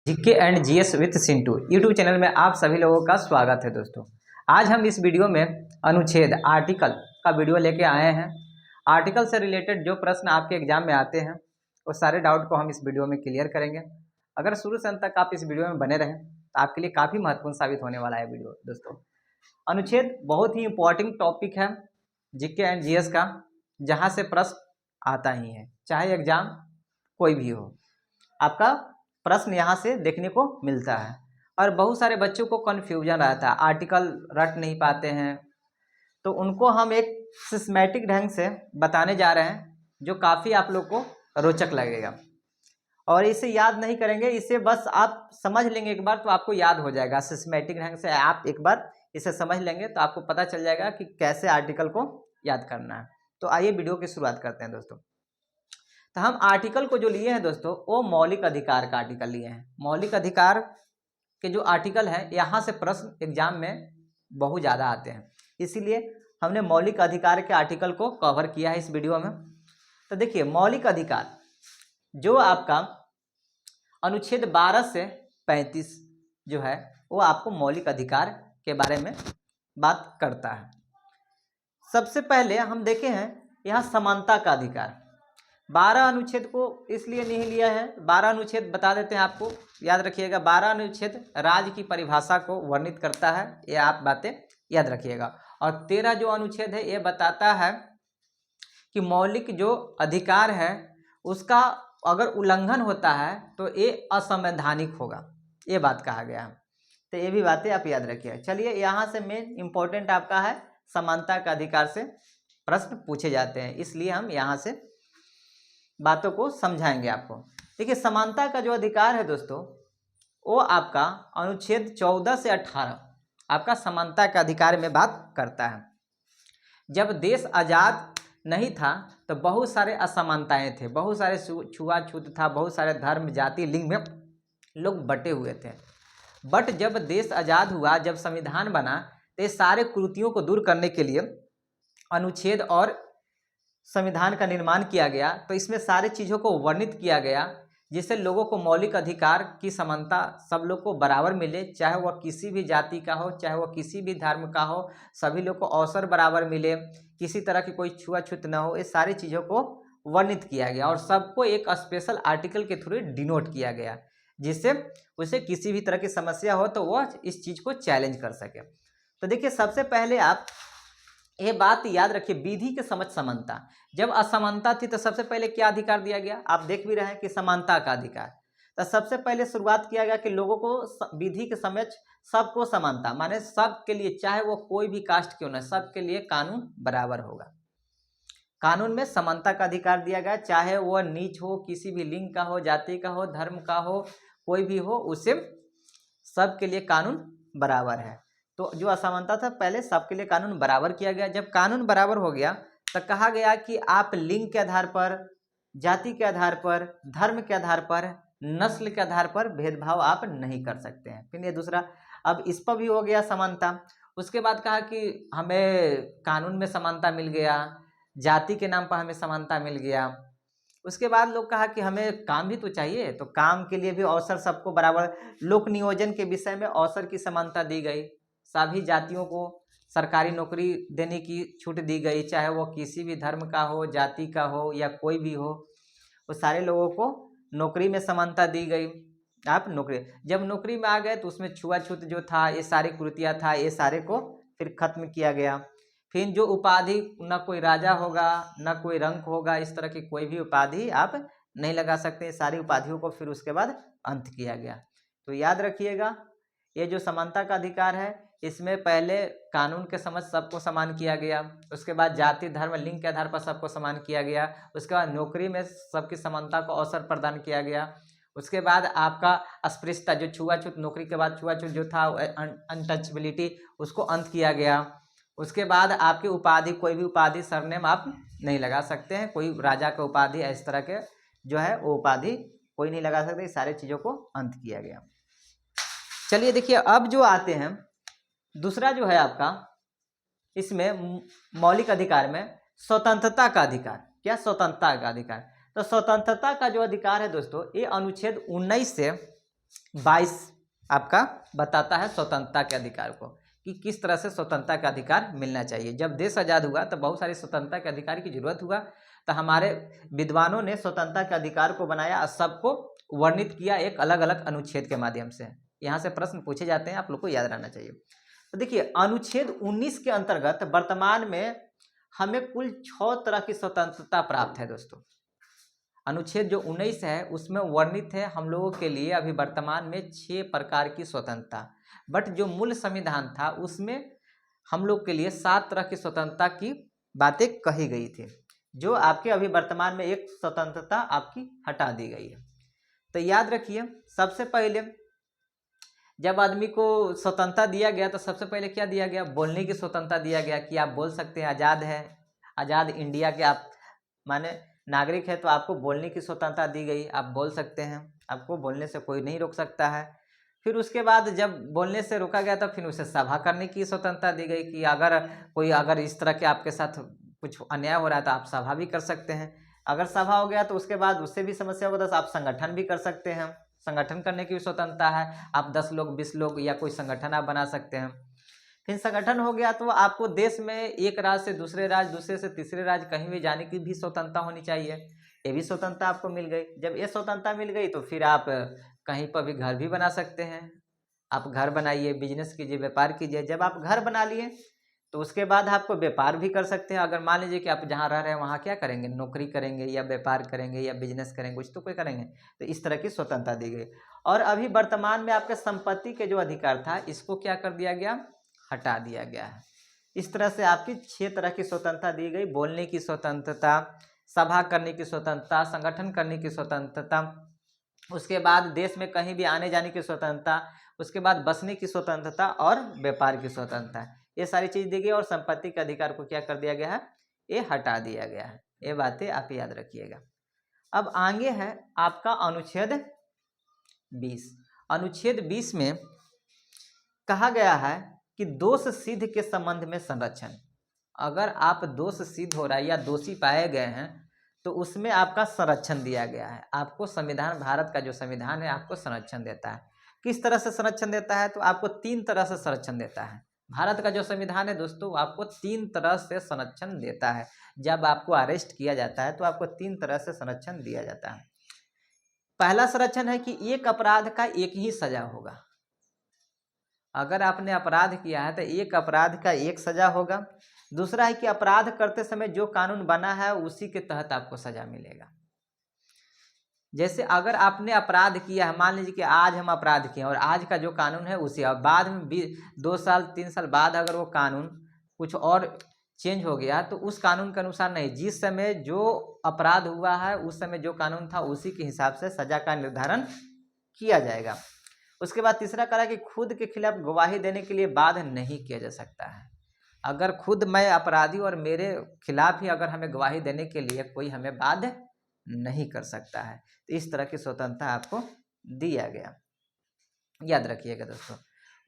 GK and GS with Sintu YouTube channel में आप सभी लोगों का स्वागत है। दोस्तों, आज हम इस वीडियो में अनुच्छेद आर्टिकल का वीडियो लेके आए हैं। आर्टिकल से रिलेटेड जो प्रश्न आपके एग्जाम में आते हैं वो सारे डाउट को हम इस वीडियो में क्लियर करेंगे। अगर शुरू से अंत तक आप इस वीडियो में बने रहें तो आपके लिए काफ़ी महत्वपूर्ण साबित होने वाला है वीडियो। दोस्तों, अनुच्छेद बहुत ही इंपॉर्टेंट टॉपिक है जीके एंड जीएस का, जहाँ से प्रश्न आता ही है, चाहे एग्जाम कोई भी हो, आपका प्रश्न यहाँ से देखने को मिलता है। और बहुत सारे बच्चों को कन्फ्यूजन रहता है, आर्टिकल रट नहीं पाते हैं, तो उनको हम एक सिस्टमैटिक ढंग से बताने जा रहे हैं जो काफ़ी आप लोग को रोचक लगेगा। और इसे याद नहीं करेंगे, इसे बस आप समझ लेंगे एक बार तो आपको याद हो जाएगा। सिस्टमैटिक ढंग से आप एक बार इसे समझ लेंगे तो आपको पता चल जाएगा कि कैसे आर्टिकल को याद करना है। तो आइए वीडियो की शुरुआत करते हैं। दोस्तों, तो हम आर्टिकल को जो लिए हैं दोस्तों, वो मौलिक अधिकार का आर्टिकल लिए हैं। मौलिक अधिकार के जो आर्टिकल है, यहाँ से प्रश्न एग्जाम में बहुत ज़्यादा आते हैं, इसीलिए हमने मौलिक अधिकार के आर्टिकल को कवर किया है इस वीडियो में। तो देखिए, मौलिक अधिकार जो आपका अनुच्छेद 12 से 35 जो है वो आपको मौलिक अधिकार के बारे में बात करता है। सबसे पहले हम देखे हैं यहाँ समानता का अधिकार। 12 अनुच्छेद को इसलिए नहीं लिया है, 12 अनुच्छेद बता देते हैं आपको, याद रखिएगा। 12 अनुच्छेद राज्य की परिभाषा को वर्णित करता है, ये आप बातें याद रखिएगा। और 13 जो अनुच्छेद है ये बताता है कि मौलिक जो अधिकार है उसका अगर उल्लंघन होता है तो ये असंवैधानिक होगा, ये बात कहा गया है। तो ये भी बातें आप याद रखिएगा। चलिए, यहाँ से मेन इंपॉर्टेंट आपका है समानता का अधिकार से प्रश्न पूछे जाते हैं, इसलिए हम यहाँ से बातों को समझाएंगे आपको। देखिए, समानता का जो अधिकार है दोस्तों, वो आपका अनुच्छेद 14 से 18 आपका समानता के अधिकार में बात करता है। जब देश आज़ाद नहीं था तो बहुत सारे असमानताएं थे, बहुत सारे छुआछूत था, बहुत सारे धर्म, जाति, लिंग में लोग बटे हुए थे। बट जब देश आज़ाद हुआ, जब संविधान बना, तो ये सारे कुरीतियों को दूर करने के लिए अनुच्छेद और संविधान का निर्माण किया गया। तो इसमें सारी चीज़ों को वर्णित किया गया जिससे लोगों को मौलिक अधिकार की समानता, सब लोग को बराबर मिले, चाहे वह किसी भी जाति का हो, चाहे वह किसी भी धर्म का हो, सभी लोग को अवसर बराबर मिले, किसी तरह की कोई छुआछूत न हो, ये सारी चीज़ों को वर्णित किया गया। और सबको एक स्पेशल आर्टिकल के थ्रू डिनोट किया गया जिससे उसे किसी भी तरह की समस्या हो तो वह इस चीज़ को चैलेंज कर सके। तो देखिए, सबसे पहले आप ये बात याद रखिए, विधि के समझ समानता। जब असमानता थी तो सबसे पहले क्या अधिकार दिया गया, आप देख भी रहे हैं कि समानता का अधिकार। तो सबसे पहले शुरुआत किया गया कि लोगों को विधि के समझ सबको समानता, माने सबके लिए, चाहे वो कोई भी कास्ट क्यों ना, सबके लिए कानून बराबर होगा। कानून में समानता का अधिकार दिया गया, चाहे वह नीच हो, किसी भी लिंग का हो, जाति का हो, धर्म का हो, कोई भी हो, उसे सबके लिए कानून बराबर है। तो जो असमानता था, पहले सबके लिए कानून बराबर किया गया। जब कानून बराबर हो गया तो कहा गया कि आप लिंग के आधार पर, जाति के आधार पर, धर्म के आधार पर, नस्ल के आधार पर भेदभाव आप नहीं कर सकते हैं। फिर ये दूसरा, अब इस पर भी हो गया समानता। उसके बाद कहा कि हमें कानून में समानता मिल गया, जाति के नाम पर हमें समानता मिल गया। उसके बाद लोग कहा कि हमें काम भी तो चाहिए, तो काम के लिए भी अवसर सबको बराबर, लोक नियोजन के विषय में अवसर की समानता दी गई, सभी जातियों को सरकारी नौकरी देने की छूट दी गई, चाहे वो किसी भी धर्म का हो, जाति का हो या कोई भी हो, वो सारे लोगों को नौकरी में समानता दी गई। आप नौकरी, जब नौकरी में आ गए तो उसमें छुआछूत जो था, ये सारी कुरीतियाँ था, ये सारे को फिर खत्म किया गया। फिर जो उपाधि, न कोई राजा होगा, न कोई रंक होगा, इस तरह की कोई भी उपाधि आप नहीं लगा सकते, सारी उपाधियों को फिर उसके बाद अंत किया गया। तो याद रखिएगा, ये जो समानता का अधिकार है, इसमें पहले कानून के समझ सबको समान किया गया, उसके बाद जाति, धर्म, लिंग के आधार पर सबको समान किया गया, उसके बाद नौकरी में सबकी समानता को अवसर प्रदान किया गया, उसके बाद आपका अस्पृश्यता, जो छुआछूत, नौकरी के बाद छुआछूत जो था, अनटचबिलिटी, उसको अंत किया गया। उसके बाद आपकी उपाधि, कोई भी उपाधि, सरनेम आप नहीं लगा सकते हैं, कोई राजा का उपाधि, इस तरह के जो है वो उपाधि कोई नहीं लगा सकते, सारी चीज़ों को अंत किया गया। चलिए देखिए, अब जो आते हैं दूसरा जो है आपका, इसमें मौलिक अधिकार में स्वतंत्रता का अधिकार। क्या स्वतंत्रता का अधिकार? तो स्वतंत्रता का जो अधिकार है दोस्तों, ये अनुच्छेद 19 से 22 आपका बताता है स्वतंत्रता के अधिकार को, कि किस तरह से स्वतंत्रता का अधिकार मिलना चाहिए। जब देश आज़ाद हुआ तो बहुत सारी स्वतंत्रता के अधिकार की जरूरत हुआ, तो हमारे विद्वानों ने स्वतंत्रता के अधिकार को बनाया और सबको वर्णित किया एक अलग अलग अनुच्छेद के माध्यम से। यहाँ से प्रश्न पूछे जाते हैं, आप लोग को याद रहना चाहिए। तो देखिए, अनुच्छेद 19 के अंतर्गत वर्तमान में हमें कुल 6 तरह की स्वतंत्रता प्राप्त है दोस्तों। अनुच्छेद जो 19 है उसमें वर्णित है हम लोगों के लिए अभी वर्तमान में 6 प्रकार की स्वतंत्रता, बट जो मूल संविधान था उसमें हम लोग के लिए 7 तरह की स्वतंत्रता की बातें कही गई थी, जो आपके अभी वर्तमान में एक स्वतंत्रता आपकी हटा दी गई है। तो याद रखिए, सबसे पहले जब आदमी को स्वतंत्रता दिया गया तो सबसे पहले क्या दिया गया? बोलने की स्वतंत्रता दिया गया, कि आप बोल सकते हैं, आज़ाद है, आज़ाद इंडिया के आप माने नागरिक है, तो आपको बोलने की स्वतंत्रता दी गई, आप बोल सकते हैं, आपको बोलने से कोई नहीं रोक सकता है। फिर उसके बाद जब बोलने से रोका गया तो फिर उसे सभा करने की स्वतंत्रता दी गई, कि अगर इस तरह के आपके साथ कुछ अन्याय हो रहा है तो आप सभा भी कर सकते हैं। अगर सभा हो गया तो उसके बाद उससे भी समस्या होगा तो आप संगठन भी कर सकते हैं, संगठन करने की भी स्वतंत्रता है, आप 10 लोग 20 लोग या कोई संगठन आप बना सकते हैं। फिर संगठन हो गया तो आपको देश में एक राज्य से दूसरे राज्य, दूसरे से तीसरे राज्य कहीं भी जाने की भी स्वतंत्रता होनी चाहिए, ये भी स्वतंत्रता आपको मिल गई। जब ये स्वतंत्रता मिल गई तो फिर आप कहीं पर भी घर भी बना सकते हैं, आप घर बनाइए, बिजनेस कीजिए, व्यापार कीजिए। जब आप घर बना लिए तो उसके बाद आपको व्यापार भी कर सकते हैं। अगर मान लीजिए कि आप जहाँ रह रहे हैं वहाँ क्या करेंगे, नौकरी करेंगे या व्यापार करेंगे या बिजनेस करेंगे, कुछ तो कोई करेंगे, तो इस तरह की स्वतंत्रता दी गई। और अभी वर्तमान में आपके संपत्ति के जो अधिकार था इसको क्या कर दिया गया? हटा दिया गया है। इस तरह से आपकी 6 तरह की स्वतंत्रता दी गई। बोलने की स्वतंत्रता, सभा करने की स्वतंत्रता, संगठन करने की स्वतंत्रता, उसके बाद देश में कहीं भी आने जाने की स्वतंत्रता, उसके बाद बसने की स्वतंत्रता और व्यापार की स्वतंत्रता, ये सारी चीज़ दी गई। और संपत्ति के अधिकार को क्या कर दिया गया है? ये हटा दिया गया है। ये बातें आप याद रखिएगा। अब आगे है आपका अनुच्छेद 20। अनुच्छेद 20 में कहा गया है कि दोष सिद्ध के संबंध में संरक्षण। अगर आप दोष सिद्ध हो रहा है या दोषी पाए गए हैं तो उसमें आपका संरक्षण दिया गया है। आपको संविधान, भारत का जो संविधान है आपको संरक्षण देता है। किस तरह से संरक्षण देता है? तो आपको 3 तरह से संरक्षण देता है। भारत का जो संविधान है दोस्तों, आपको 3 तरह से संरक्षण देता है। जब आपको अरेस्ट किया जाता है तो आपको 3 तरह से संरक्षण दिया जाता है। पहला संरक्षण है कि एक अपराध का एक ही सजा होगा। अगर आपने अपराध किया है तो एक अपराध का एक सजा होगा। दूसरा है कि अपराध करते समय जो कानून बना है उसी के तहत आपको सजा मिलेगा। जैसे अगर आपने अपराध किया है, मान लीजिए कि आज हम अपराध किए और आज का जो कानून है उसी, और बाद में 2 साल 3 साल बाद अगर वो कानून कुछ और चेंज हो गया तो उस कानून के अनुसार नहीं, जिस समय जो अपराध हुआ है उस समय जो कानून था उसी के हिसाब से सजा का निर्धारण किया जाएगा। उसके बाद तीसरा करा कि खुद के खिलाफ गवाही देने के लिए बाध्य नहीं किया जा सकता है। अगर खुद मैं अपराधी और मेरे खिलाफ ही अगर हमें गवाही देने के लिए कोई हमें बाध्य नहीं कर सकता है। तो इस तरह की स्वतंत्रता आपको दिया गया, याद रखिएगा दोस्तों।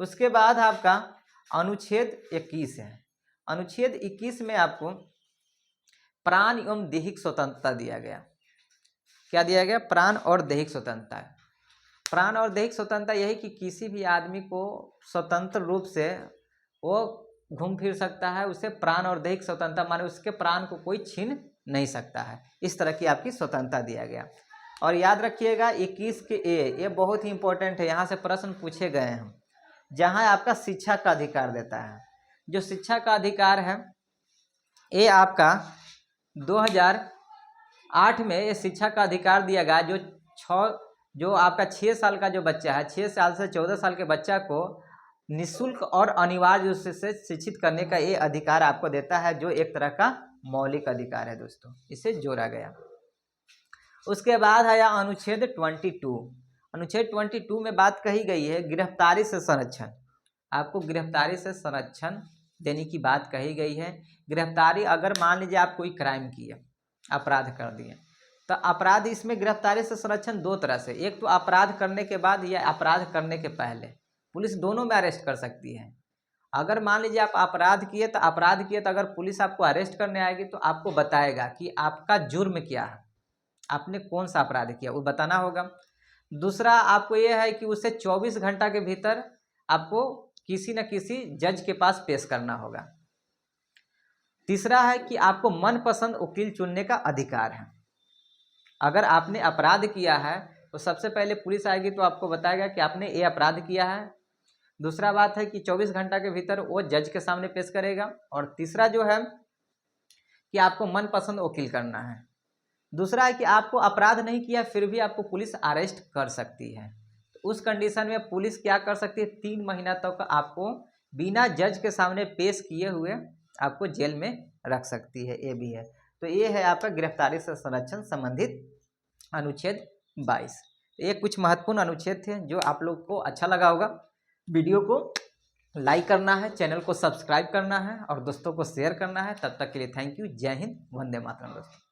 उसके बाद आपका अनुच्छेद 21 है। अनुच्छेद 21 में आपको प्राण एवं दैहिक स्वतंत्रता दिया गया। क्या दिया गया? प्राण और दैहिक स्वतंत्रता। प्राण और दैहिक स्वतंत्रता यही कि किसी भी आदमी को स्वतंत्र रूप से वो घूम फिर सकता है, उसे प्राण और दैहिक स्वतंत्रता माने उसके प्राण को कोई छीन नहीं सकता है। इस तरह की आपकी स्वतंत्रता दिया गया। और याद रखिएगा 21 के ये बहुत ही इंपॉर्टेंट है, यहाँ से प्रश्न पूछे गए हैं। जहाँ आपका शिक्षा का अधिकार देता है, जो शिक्षा का अधिकार है ये आपका 2008 में ये शिक्षा का अधिकार दिया गया। जो आपका 6 साल का जो बच्चा है, 6 साल से 14 साल के बच्चा को निःशुल्क और अनिवार्य रूप से शिक्षित करने का ये अधिकार आपको देता है, जो एक तरह का मौलिक अधिकार है दोस्तों, इसे जोड़ा गया। उसके बाद आया अनुच्छेद 22। अनुच्छेद 22 में बात कही गई है गिरफ्तारी से संरक्षण। आपको गिरफ्तारी से संरक्षण देने की बात कही गई है। गिरफ्तारी, अगर मान लीजिए आप कोई क्राइम किए, अपराध कर दिए, तो अपराध इसमें गिरफ्तारी से संरक्षण 2 तरह से, एक तो अपराध करने के बाद या अपराध करने के पहले, पुलिस दोनों में अरेस्ट कर सकती है। अगर मान लीजिए आप अपराध किए तो अगर पुलिस आपको अरेस्ट करने आएगी तो आपको बताएगा कि आपका जुर्म क्या है, आपने कौन सा अपराध किया, वो बताना होगा। दूसरा आपको ये है कि उसे 24 घंटा के भीतर आपको किसी न किसी जज के पास पेश करना होगा। तीसरा है कि आपको मनपसंद वकील चुनने का अधिकार है। अगर आपने अपराध किया है तो सबसे पहले पुलिस आएगी तो आपको बताएगा कि आपने ये अपराध किया है। दूसरा बात है कि 24 घंटा के भीतर वो जज के सामने पेश करेगा। और तीसरा जो है कि आपको मनपसंद वकील करना है। दूसरा है कि आपको अपराध नहीं किया फिर भी आपको पुलिस अरेस्ट कर सकती है। तो उस कंडीशन में पुलिस क्या कर सकती है, 3 महीना तक आपको बिना जज के सामने पेश किए हुए आपको जेल में रख सकती है। ये भी है। तो ये है आपका गिरफ्तारी से संरक्षण संबंधित अनुच्छेद 22। ये कुछ महत्वपूर्ण अनुच्छेद थे जो आप लोग को अच्छा लगा होगा। वीडियो को लाइक करना है, चैनल को सब्सक्राइब करना है और दोस्तों को शेयर करना है। तब तक के लिए थैंक यू। जय हिंद, वंदे मातरम दोस्तों।